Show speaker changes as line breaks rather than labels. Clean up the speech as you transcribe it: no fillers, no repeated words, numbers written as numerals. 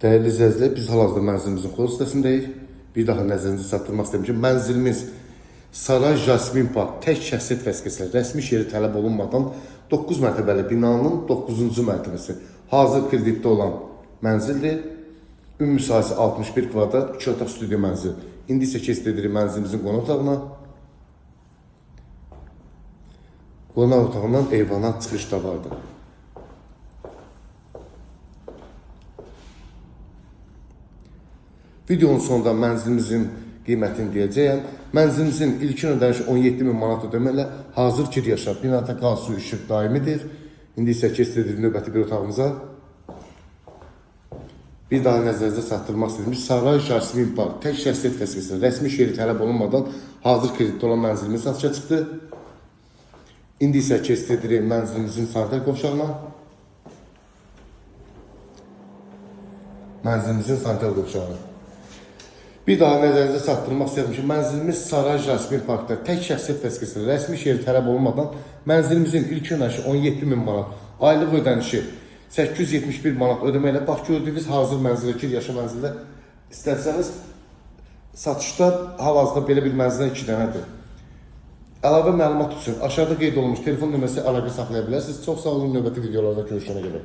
Değerli izləyicilər, biz hal-hazırda mənzilimizin xol sitəsindəyik. Bir daha nəzərinizə çatdırmaq istəyirəm ki, mənzilimiz Saray Jasmin Park tək şəxsiyyət vəsiqəsi rəsmi şəhəri tələb olunmadan 9 mərtəbəli binanın 9-cu mərtəbəsi hazır kreditdə olan mənzildir. Ümumi sahəsi 61 kvadrat, 2 otaq studiyo mənzil. İndi isə keçid edirik mənzilimizin qonaq otağına. Qonaq otağından eyvana çıxış da vardır. Videonun sonunda mənzilimizin qiymətini deyəcəyəm. Mənzilimizin ilkin ödənişi 17.000 manat ödəməklə hazır kir yaşar. Binada qaz, su, işıq daimidir. İndi isə keçid edirik növbəti bir otağımıza. Bir daha nəzərinizə çatdırmaq istədiyimiz Saray Jasmin Park tək şəxsiyyət vəsiqəsi rəsmi şəhəri tələb olunmadan hazır kreditdə olan mənzilimiz satışa çıxdı. İndi isə keçid edirik mənzilimizin sanitar qovşağına. Mənzilimizin sanitar qovşağına. Bir daha nəzərinizə çatdırmaq istəyirəm ki, mənzilimiz Saray Jasmin Parkda tək şəxsiyyət vəsiqəsi rəsmi şəhəri tələb olunmadan mənzilimizin ilk ödənişi 17.000 manat, aylıq ödənişi 871 manat ödəməklə bax gördüyünüz hazır mənzilə, kir yaşa mənzilə istərsəniz satışda hal-hazırda belə bir mənzilə 2 dənədir. Əlavə məlumat üçün aşağıda qeyd olunmuş telefon nömrəsi əlaqə saxlaya bilərsiniz. Çox sağ olun, növbəti videolarda görüşənə qədər.